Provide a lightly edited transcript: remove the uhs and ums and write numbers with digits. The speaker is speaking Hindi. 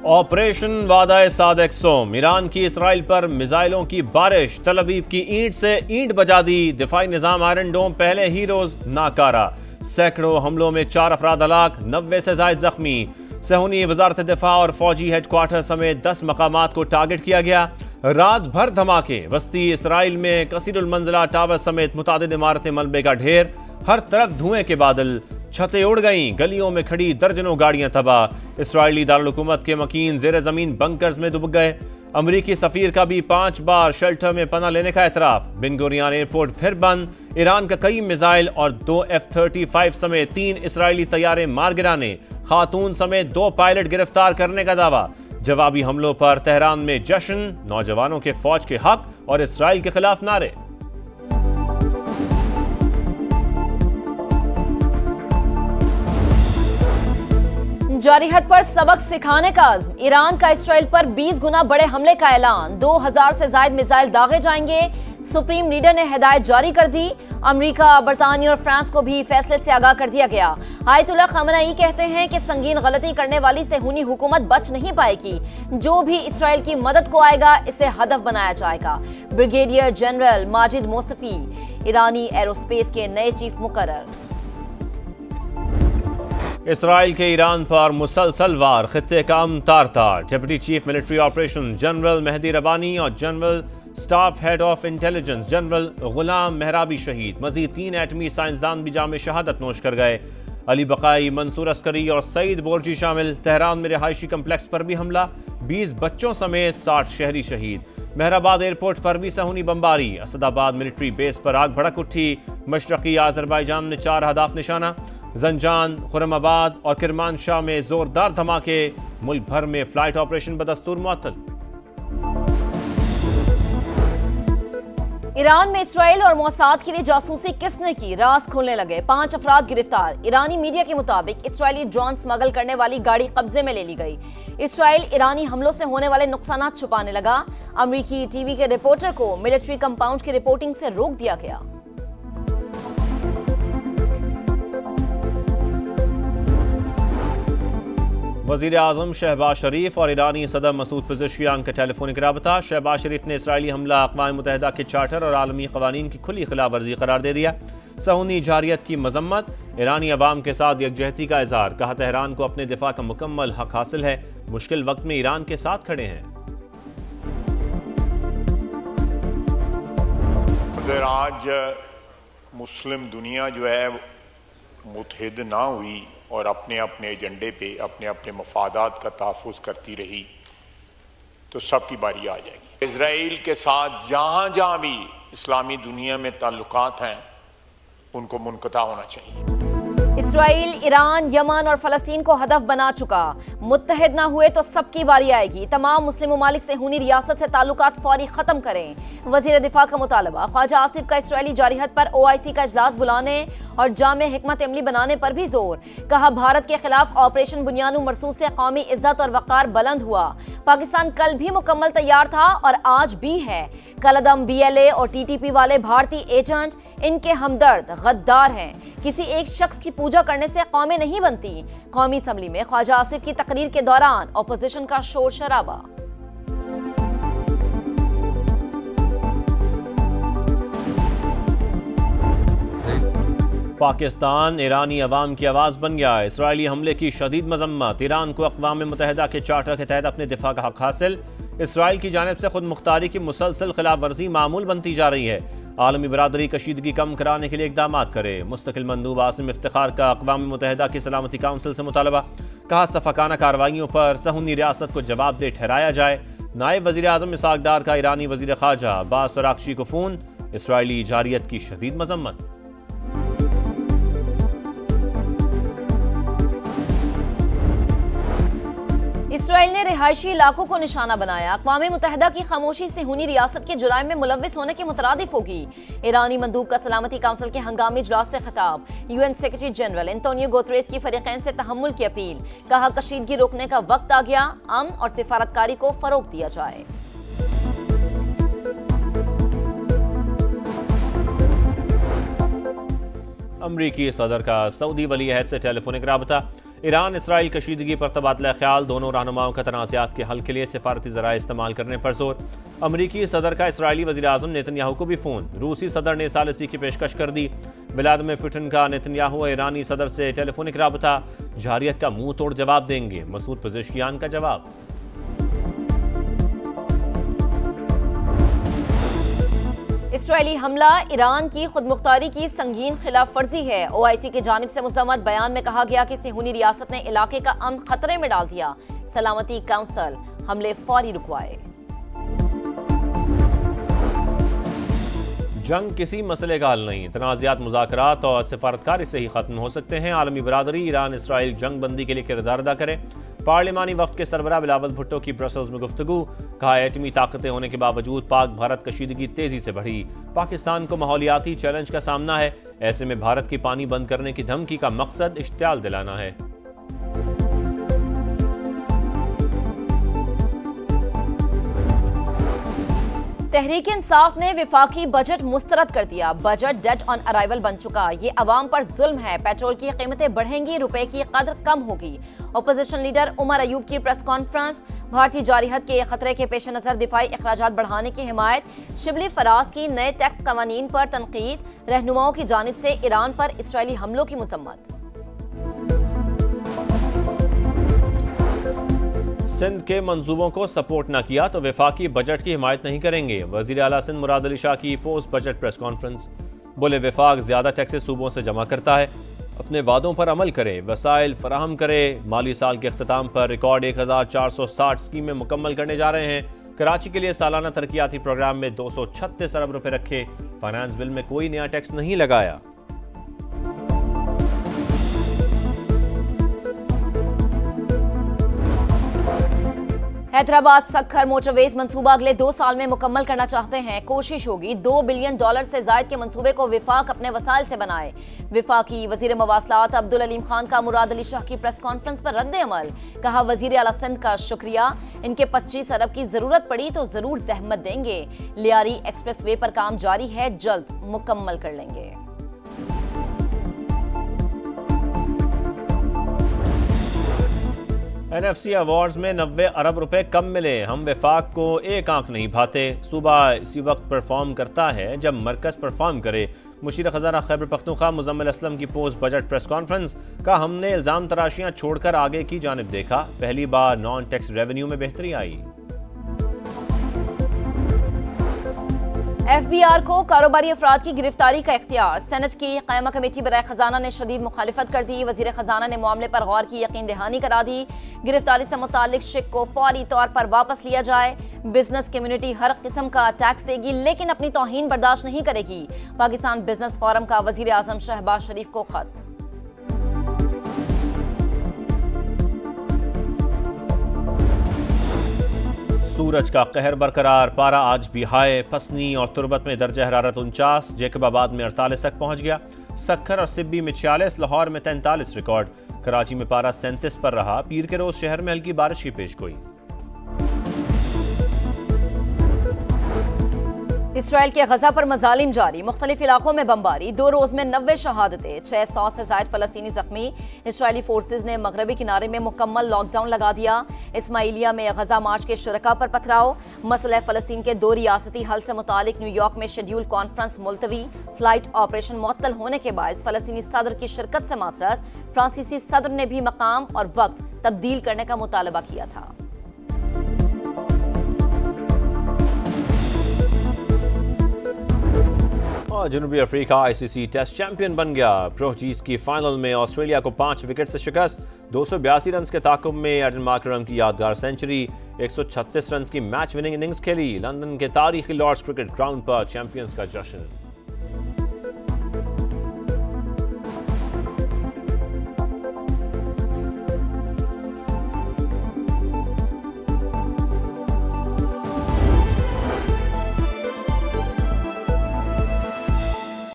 ऑपरेशन वादा सादिक सोम, ईरान की इसराइल पर मिसाइलों की बारिश, तल अवीव की ईंट से ईंट बजा दी, दिफाई निजाम आयरन डोम पहले ही रोज नाकारा, सैकड़ों हमलों में 4 अफराद हलाक, 90 से जायद जख्मी। सहूनी वजारत दिफा और फौजी हेडक्वार्टर समेत 10 मकामात को टारगेट किया गया। रात भर धमाके, वस्ती इसराइल में कसीरुल मंजिला टावर समेत मुतादिद इमारतें मलबे का ढेर, हर तरफ धुएं के बादल, छतें उड़ गईं, गलियों में खड़ी दर्जनों गाड़ियां तबाह। इसराइली दारुल हुकूमत के मकीन जेर जमीन बंकर्स में दुब गए। अमरीकी सफीर का भी 5 बार शेल्टर में पनाह लेने का एतराफ। बिन गुरियान एयरपोर्ट फिर बंद। ईरान का कई मिसाइल और 2 F-35 समेत 3 इसराइली तैयारे मार गिराने, खातून समेत 2 पायलट गिरफ्तार करने का दावा। जवाबी हमलों पर तेहरान में जश्न, नौजवानों के फौज के हक और इसराइल के खिलाफ नारे। जारी हद पर सबक सिखाने का अज़्म, ईरान का इसराइल पर 20 गुना बड़े हमले का ऐलान, 2000 से ज्यादा मिसाइल दागे जाएंगे। सुप्रीम लीडर ने हिदायत जारी कर दी। अमेरिका, बरतानिया और फ्रांस को भी फैसले से आगाह कर दिया गया। आयतुल्लाह खamenei कहते हैं कि संगीन गलती करने वाली सेहूनी हुकूमत बच नहीं पाएगी। जो भी इसराइल की मदद को आएगा इसे हदफ बनाया जाएगा। ब्रिगेडियर जनरल माजिद मोसफी ईरानी एरोस्पेस के नए चीफ मुकर्रर। इसराइल के ईरान पर मुसलसल वार, खित्ते का अमन तार-तार। Deputy chief military operation general Mehdi Rabbani और general staff head of intelligence general Gholam Mehrabi शहीद। मजीद 3 एटमी साइंसदान भी जाम शहादत नोश कर गए। अली बकाई, मंसूर अस्करी और सईद बोरजी शामिल। तेहरान में रिहायशी कम्प्लेक्स पर भी हमला, 20 बच्चों समेत 60 शहरी शहीद। मेहराबाद एयरपोर्ट पर भी सहूनी बमबारी। असदाबाद मिलिट्री बेस पर आग भड़क उठी। मशरकी आज़रबाईजान में 4 अहदाफ निशाना। जंजान, खुरमाबाद और किरमानशाह में जोरदार धमाके। मुल्क भर में फ्लाइट ऑपरेशन बदस्तूर मुअत्तल। ईरान में इसराइल और मोसाद के लिए जासूसी किसने की, राज खोलने लगे। 5 अफराद गिरफ्तार। ईरानी मीडिया के मुताबिक इसराइली ड्रोन स्मगल करने वाली गाड़ी कब्जे में ले ली गई। इसराइल ईरानी हमलों से होने वाले नुकसान छुपाने लगा। अमरीकी टीवी के रिपोर्टर को मिलिट्री कंपाउंड की रिपोर्टिंग से रोक दिया गया। वज़ीर आज़म शहबाज शरीफ और ईरानी सदर मसूद पेज़ेश्कियान का टेलीफोनिक राबता। शहबाज शरीफ ने इसराइली हमला अक़वाम मुत्तहिदा के चार्टर और आलमी क़वानीन की खुली खिलाफ वर्जी करार दे दिया। सहूनी जारियत की मजम्मत, ईरानी अवाम के साथ यकजहती का इज़हार। कहा तेहरान को अपने दिफा का मुकम्मल हक हासिल है, मुश्किल वक्त में ईरान के साथ खड़े हैं। अगर आज मुस्लिम दुनिया जो है मुत्तहिद ना हुई और अपने अपने एजेंडे पे अपने अपने मफादात का तहफ़्फ़ुज़ करती रही तो सबकी बारी आ जाएगी। इजराइल के साथ जहाँ जहाँ भी इस्लामी दुनिया में ताल्लुकात हैं उनको मुनक़ता होना चाहिए। इसराइल, ईरान, यमन और फलस्तीन को हदफ बना चुका। मुत्तहिद ना हुए तो सबकी बारी आएगी। तमाम मुस्लिम ममालिक से हुनी रियासत से ताल्लुकात फौरी खत्म करें। वज़ीर दिफा का मुतालबा। ख्वाजा आसिफ का इसराइली जारिहत पर OIC का इजलास बुलाने और जामे हिकमत अमली बनाने पर भी जोर। कहा भारत के खिलाफ ऑपरेशन बुनियानु मरसूस से कौमी इज्जत और वक़ार बुलंद हुआ। पाकिस्तान कल भी मुकम्मल तैयार था और आज भी है। कलदम BLA और TTP वाले भारतीय एजेंट इनके हमदर्द गद्दार हैं। किसी एक शख्स की पूजा करने से कौमें नहीं बनती। कौमी असम्बली में ख्वाजा आसिफ की तकरीर के दौरान अपोजिशन का शोर शराबा। पाकिस्तान ईरानी अवाम की आवाज़ बन गया। इसराइली हमले की शदीद मजम्मत। ईरान को अक़वाम मुत्तहिदा के चार्टर के तहत अपने दिफा का हक हासिल। इसराइल की जानिब से खुद मुख्तारी की मुसलसल खिलाफ वर्जी मामूल बनती जा रही है। आलमी बरादरी कशीदगी कम कराने के लिए इक़दाम करे। मुस्तकिल मंदूब आसिम इफ्तिखार का अक़वाम मुत्तहिदा की सलामती काउंसिल से मुतालबा। कहा सफ़ाकाना कार्रवाइयों पर सहूनी रियासत को जवाबदेह ठहराया जाए। नायब वज़ीर आज़म इसहाक़ डार का ईरानी वज़ीर ख़ारजा अब्बास अराग़ची को फ़ोन। इसराइली जारियत की शदीद मजम्मत। इसराइल ने रिहायशी इलाकों को निशाना बनाया। अक़वाम मुत्तहिदा की खामोशी से हुनी रियासत के जुराइम में मुलव्विस होने के मुतरादिफ होगी। ईरानी मंदूब का सलामती काउंसिल के हंगामी इजलास से खिताब। UN secretary general Antonio Guterres की फरीक़ैन से तहम्मुल की अपील। कहा कशीदगी रोकने का वक्त आ गया, अमन और सिफारतकारी को फरोग दिया जाए। अमरीकी सदर का सऊदी वली अहद से टेलीफोनिक राबता। ईरान इसराइल कशीदगी पर तबादला ख्याल, दोनों रहनुमाओं का तनाज़ात के हल के लिए सिफारती ज़राए इस्तेमाल करने पर जोर। अमरीकी सदर का इसराइली वज़ीर आज़म नेतन्याहू को भी फ़ोन, रूसी सदर ने सालिसी की पेशकश कर दी। व्लादिमीर पुतिन का नेतन्याहू और ईरानी सदर से टेलीफोनिक राबता, जहारियत का मुंह तोड़ जवाब देंगे, मसूद पज़ेश्कियान का जवाब। इसराइली हमला ईरान की खुदमुख्तारी की संगीन खिलाफ वर्जी है। OIC की जानिब से मुसम्मत बयान में कहा गया कि सेहूनी रियासत ने इलाके का अमन खतरे में डाल दिया। सलामती काउंसिल हमले फौरी रुकवाए। जंग किसी मसले का हल नहीं, तनाज़ात मुज़ाकरात और सिफारतकारी से ही खत्म हो सकते हैं। आलमी बरादरी ईरान इसराइल जंग बंदी के लिए किरदार अदा करे। पार्लिमानी वफ्द के सरबराह बिलावल भुट्टो की ब्रसल्स में गुफ्तगू, कहा एटमी ताकतें होने के बावजूद पाक भारत कशीदगी तेजी से बढ़ी। पाकिस्तान को माहौलियाती चैलेंज का सामना है, ऐसे में भारत की पानी बंद करने की धमकी का मकसद इश्तियाल दिलाना है। तहरीक इंसाफ ने विफाकी बजट मुस्तरद कर दिया। बजट डेट ऑन अराइवल बन चुका। ये अवाम पर जुल्म है। पेट्रोल की कीमतें बढ़ेंगी, रुपए की कदर कम होगी। अपोजिशन लीडर उमर अयूब की प्रेस कॉन्फ्रेंस। भारतीय जारिहत के खतरे के पेश नजर दिफाई अखराजात बढ़ाने की हिमायत। शिबली फराज की नए टैक्स कवानीन पर तनकीद। रहनुमाओं की जानिब से ईरान पर इसराइली हमलों की मजम्मत। सिंध के मंसूबों को सपोर्ट न किया तो वफाकी बजट की हिमायत नहीं करेंगे। वज़ीर आला सिंध मुराद अली शाह की पोस्ट बजट प्रेस कॉन्फ्रेंस। बोले वफाक ज्यादा टैक्सेस सूबों से जमा करता है, अपने वादों पर अमल करे, वसाइल फराहम करे। माली साल के अख्ताम पर रिकॉर्ड 1460 स्कीमें मुकम्मल करने जा रहे हैं। कराची के लिए सालाना तरक्याती प्रोग्राम में 236 अरब रुपए रखे। फाइनेंस बिल में कोई नया टैक्स नहीं लगाया। हैदराबाद सक्खर मोटरवेज मंसूबा अगले 2 साल में मुकम्मल करना चाहते हैं। कोशिश होगी $2 बिलियन से जायद के मंसूबे को विफाक अपने वसाइल से बनाए। विफाकी वजीर मवासलात अब्दुल अलीम खान का मुराद अली शाह की प्रेस कॉन्फ्रेंस पर रद्द अमल। कहा वजीर आला सिंध का शुक्रिया, इनके 25 अरब की जरूरत पड़ी तो जरूर जहमत देंगे। लियारी एक्सप्रेस वे पर काम जारी है, जल्द मुकम्मल कर लेंगे। NFC अवार्ड्स में 90 अरब रुपए कम मिले। हम वफाक को एक आंख नहीं भाते। सूबा इसी वक्त परफॉर्म करता है जब मरकज परफॉर्म करे। मुशीर खजाना खैबर पख्तूनख्वा मुजम्मिल असलम की पोस्ट बजट प्रेस कॉन्फ्रेंस। का हमने इल्जाम तराशियां छोड़कर आगे की जानिब देखा। पहली बार नॉन टैक्स रेवेन्यू में बेहतरी आई। FBI को कारोबारी अफराद की गिरफ्तारी का इख्तियार। सेनेट की क़ायमा कमेटी बराए खजाना ने शदीद मुखालिफत कर दी। वजीर खजाना ने मामले पर गौर की यकीन दहानी करा दी। गिरफ्तारी से मुतालिक शिक को फौरी तौर पर वापस लिया जाए। बिजनेस कम्युनिटी हर किस्म का टैक्स देगी लेकिन अपनी तौहीन बर्दाश्त नहीं करेगी। पाकिस्तान बिजनेस फोरम का वजीर आजम शहबाज शरीफ को खत। सूरज का कहर बरकरार, पारा आज भी हाय। पसनी और तुरबत में दर्जा हरारत 49, जैकबाबाद में 48 तक पहुंच गया। सक्खर और सिब्बी में 46, लाहौर में 43 रिकॉर्ड। कराची में पारा 37 पर रहा। पीर के रोज शहर में हल्की बारिश की पेशगोई। इसराइल के गजा पर मजालिम जारी, मुख्तलिफ इलाकों में बमबारी। 2 रोज में 90 शहादतें, 600 से ज्यादा फलस्तीनी जख्मी। इसराइली फोर्सेज ने मगरबी किनारे में मुकम्मल लॉकडाउन लगा दिया। इस्माइलिया में गजा मार्च के शुरका पर पथराव। मसला फलस्तीन के 2 रियासती हल से मुतालिक न्यूयॉर्क में शेड्यूल कॉन्फ्रेंस मुलतवी। फ्लाइट ऑपरेशन मुअत्तल होने के बाद फलस्तीनी सदर की शिरकत से मासरत। फ्रांसीसी सदर ने भी मकाम और वक्त तब्दील करने का मुतालबा किया था। जनूबी अफ्रीका ICC टेस्ट चैंपियन बन गया। प्रो चीज की फाइनल में ऑस्ट्रेलिया को 5 विकेट से शिकस्त। 282 रन के ताकुब में एडन मार्करम की यादगार सेंचुरी। 136 रन की मैच विनिंग इनिंग्स खेली। लंदन के तारीखी लॉर्ड्स क्रिकेट ग्राउंड पर चैंपियंस का जश्न।